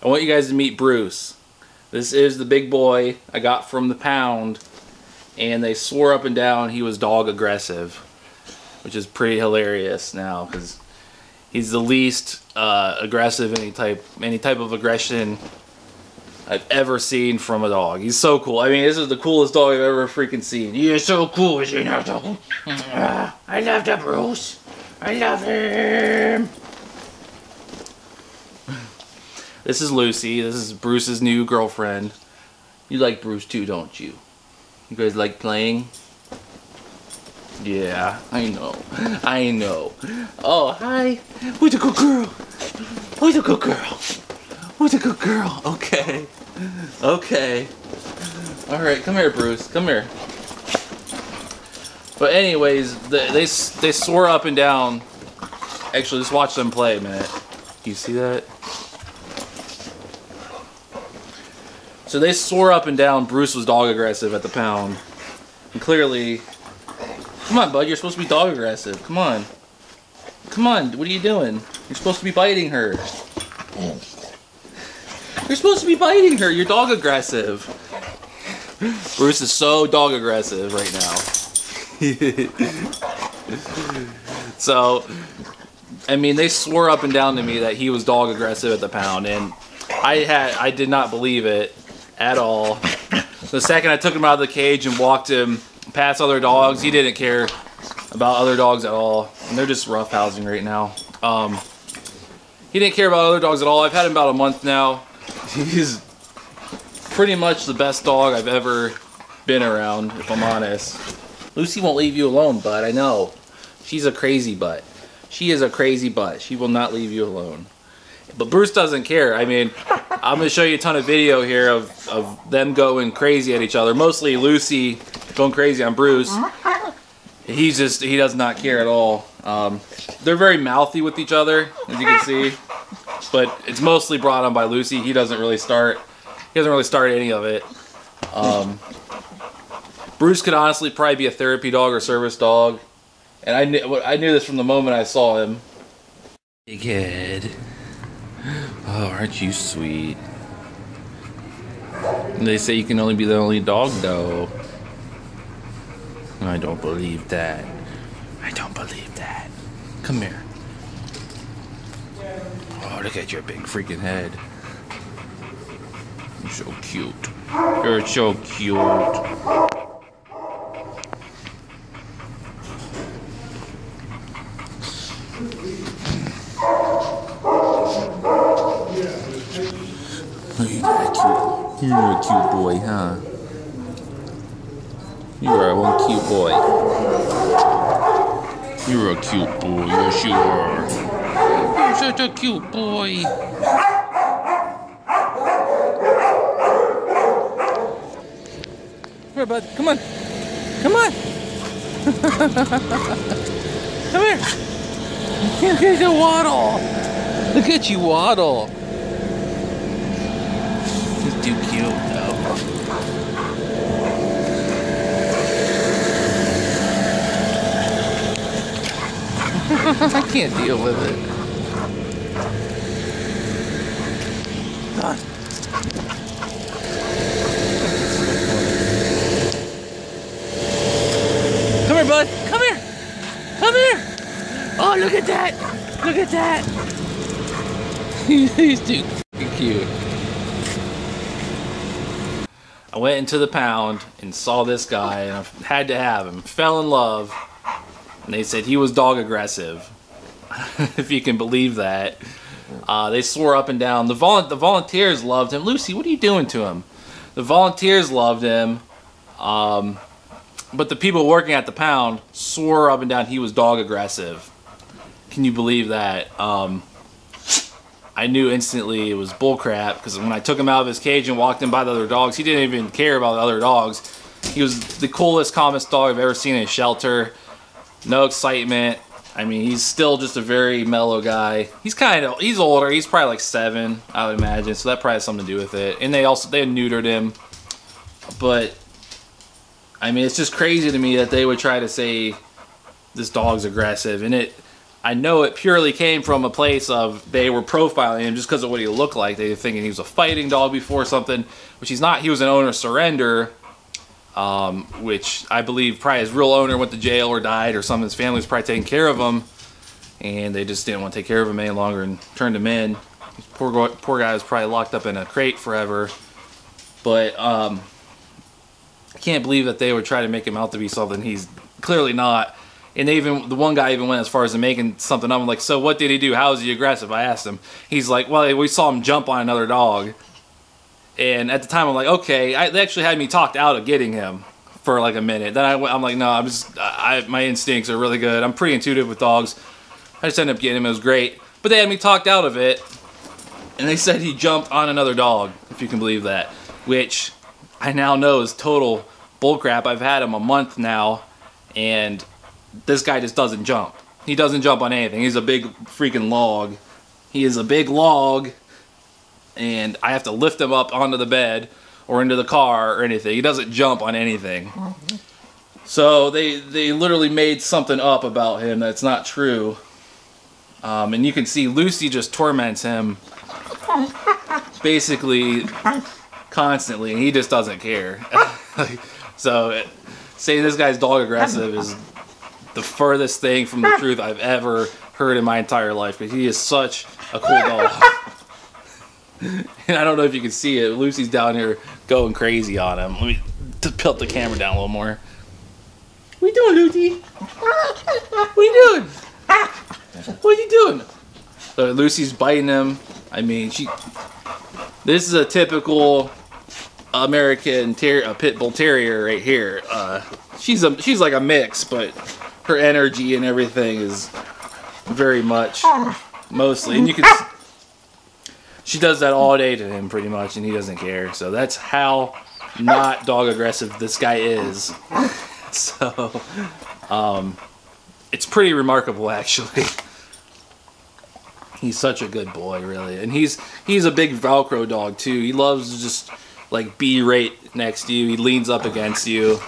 I want you guys to meet Bruce. This is the big boy I got from the pound, and they swore up and down he was dog aggressive, which is pretty hilarious now because he's the least aggressive any type of aggression I've ever seen from a dog. He's so cool. I mean, this is the coolest dog I've ever freaking seen. He is so cool, is he not? I love that Bruce. I love him. This is Lucy. This is Bruce's new girlfriend. You like Bruce too, don't you? You guys like playing? Yeah, I know. I know. Oh, hi. Who's a good girl? Who's a good girl? Who's a good girl? Okay. Okay. Alright, come here, Bruce. Come here. But anyways, they swore up and down. Actually, just watch them play a minute. You see that? So they swore up and down Bruce was dog aggressive at the pound. And clearly... Come on, bud. You're supposed to be dog aggressive. Come on. Come on. What are you doing? You're supposed to be biting her. You're supposed to be biting her. You're dog aggressive. Bruce is so dog aggressive right now. So, I mean, they swore up and down to me that he was dog aggressive at the pound, and I did not believe it at all. The second I took him out of the cage and walked him past other dogs, he didn't care about other dogs at all, and they're just roughhousing right now. He didn't care about other dogs at all. I've had him about a month now. He's pretty much the best dog I've ever been around, if I'm honest. Lucy won't leave you alone, bud. I know. She's a crazy butt. She is a crazy butt. She will not leave you alone. But Bruce doesn't care. I mean, I'm going to show you a ton of video here of them going crazy at each other. Mostly Lucy going crazy on Bruce. He does not care at all. They're very mouthy with each other, as you can see. But it's mostly brought on by Lucy. He doesn't really start any of it. Bruce could honestly probably be a therapy dog or service dog. And I knew this from the moment I saw him. Big head. Oh, aren't you sweet? They say you can only be the only dog, though. I don't believe that. I don't believe that. Come here. Oh, look at your big freaking head. You're so cute. You're so cute. You're a cute boy, huh? You are one cute boy. You're a cute boy, yes you are. You're such a cute boy. Come here, bud. Come on. Come on. Come here. Look at you waddle. Look at you waddle. He's too cute, though. I can't deal with it. God. Come here, bud. Come here. Come here. Oh, look at that. Look at that. He's too cute. I went into the pound and saw this guy, and I had to have him. Fell in love, and they said he was dog aggressive. If you can believe that. They swore up and down. The volunteers loved him. Lucy, what are you doing to him? The volunteers loved him, but the people working at the pound swore up and down he was dog aggressive. Can you believe that? I knew instantly it was bullcrap because when I took him out of his cage and walked him by the other dogs, he didn't even care about the other dogs. He was the coolest, calmest dog I've ever seen in a shelter. No excitement. I mean, he's still just a very mellow guy. He's older. He's probably like 7, I would imagine. So that probably has something to do with it. And they neutered him. But I mean, it's just crazy to me that they would try to say this dog's aggressive, and I know it purely came from a place of they were profiling him just because of what he looked like. They were thinking he was a fighting dog before something, which he's not. He was an owner surrender, which I believe probably his real owner went to jail or died or something. His family was probably taking care of him, and they just didn't want to take care of him any longer and turned him in. Poor guy was probably locked up in a crate forever. But I can't believe that they would try to make him out to be something he's clearly not. And the one guy even went as far as making something up. I'm like, so what did he do? How is he aggressive? I asked him. He's like, well, we saw him jump on another dog. And at the time, I'm like, okay. They actually had me talked out of getting him for like a minute. Then I'm like, no, my instincts are really good. I'm pretty intuitive with dogs. I just ended up getting him. It was great. But they had me talked out of it. And they said he jumped on another dog, if you can believe that. Which I now know is total bullcrap. I've had him a month now. And this guy just doesn't jump. He doesn't jump on anything. He's a big freaking log. He is a big log. And I have to lift him up onto the bed or into the car or anything. He doesn't jump on anything. So they literally made something up about him that's not true. And you can see Lucy just torments him basically constantly, and he just doesn't care. So saying this guy's dog aggressive is the furthest thing from the truth I've ever heard in my entire life, because he is such a cool dog. And I don't know if you can see it. Lucy's down here going crazy on him. Let me tilt the camera down a little more. What you doing, Lucy? What are you doing? What are you doing? So Lucy's biting him. I mean, this is a typical American pit bull terrier right here. She's like a mix, but her energy and everything is very much mostly, and you can. She does that all day to him pretty much, and he doesn't care. So that's how not dog aggressive this guy is. So it's pretty remarkable, actually. He's such a good boy, really, and he's a big Velcro dog too. He loves to just like be right next to you. He leans up against you.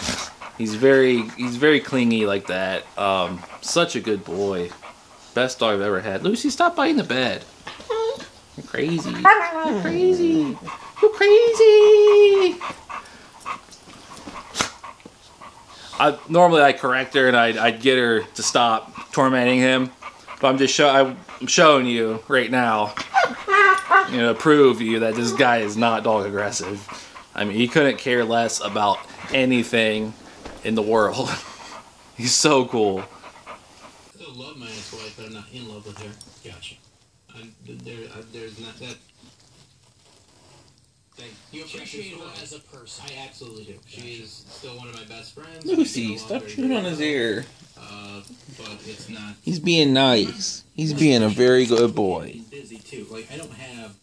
He's very clingy like that. Such a good boy. Best dog I've ever had. Lucy, stop biting the bed. You're crazy. You're crazy. You're crazy. Normally I correct her and I'd get her to stop tormenting him, but I'm showing you right now, to prove to you that this guy is not dog aggressive. I mean, he couldn't care less about anything in the world. He's so cool. I still love my ex-wife, but I'm not in love with her. Gotcha. There's not that. You appreciate her as a person. I absolutely do. Gotcha. She is still one of my best friends. Lucy, stop chewing on his ear. But it's not. He's being nice. He's being a very good boy. Busy too. Like I don't have.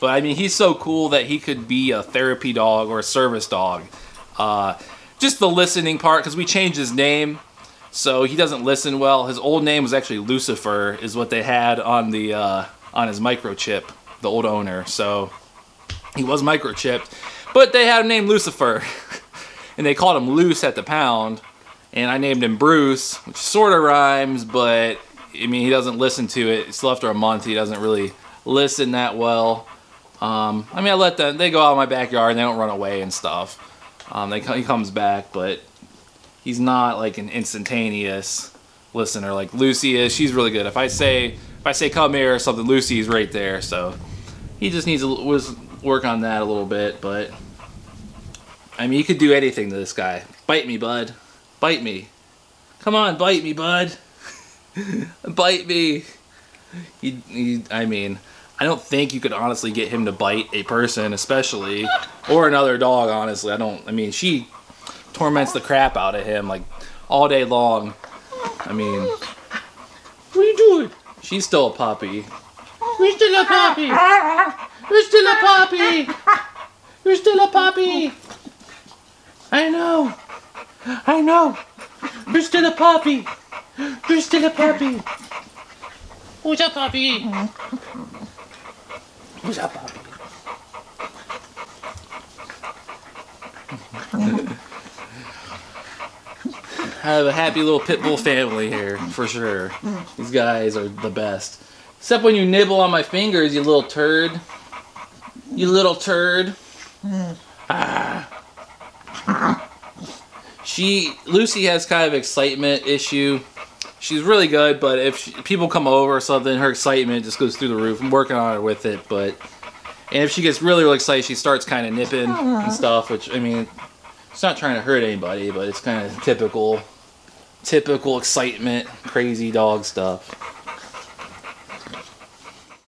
But I mean, he's so cool that he could be a therapy dog or a service dog. Just the listening part, because we changed his name, so he doesn't listen well. His old name was actually Lucifer, is what they had on the on his microchip, the old owner. So he was microchipped, but they had him named Lucifer, and they called him Loose at the pound. And I named him Bruce, which sort of rhymes, but I mean, he doesn't listen to it. Still after a month, he doesn't really listen that well. I mean, I let them, they go out in my backyard and they don't run away and stuff. He comes back, but he's not like an instantaneous listener like Lucy is. She's really good. If I say come here or something, Lucy's right there. So he just needs to work on that a little bit. But I mean, you could do anything to this guy. Bite me, bud. Bite me. Come on, bite me, bud. Bite me. I mean, I don't think you could honestly get him to bite a person, especially, or another dog, honestly. I mean, she torments the crap out of him, like, all day long. I mean, what are you doing? She's still a puppy. You're still a puppy. You're still a puppy. You're still a puppy. I know. I know. You're still a puppy. You're still a puppy. Who's a puppy? Who's a puppy? I have a happy little pit bull family here, for sure. These guys are the best. Except when you nibble on my fingers, you little turd. You little turd. Ah. Lucy has kind of excitement issue. She's really good, but if people come over or something, her excitement just goes through the roof. I'm working on her with it, and if she gets really, really excited, she starts kind of nipping and stuff, which, I mean, it's not trying to hurt anybody, but it's kind of typical excitement, crazy dog stuff.